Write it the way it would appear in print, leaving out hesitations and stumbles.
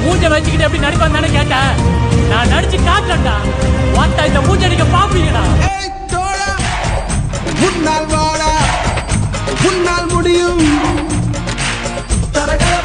மூஞ்ச வச்சுக்கிட்டு எப்படி நடிப்பான்னு தானே கேட்டேன். நான் நடிச்சு காட்டலடா. வாத்தா இந்த மூஞ்ச நீங்க பாப்பீங்கடா. முன்னால் வாடா, முன்னால் முடியும். தரகல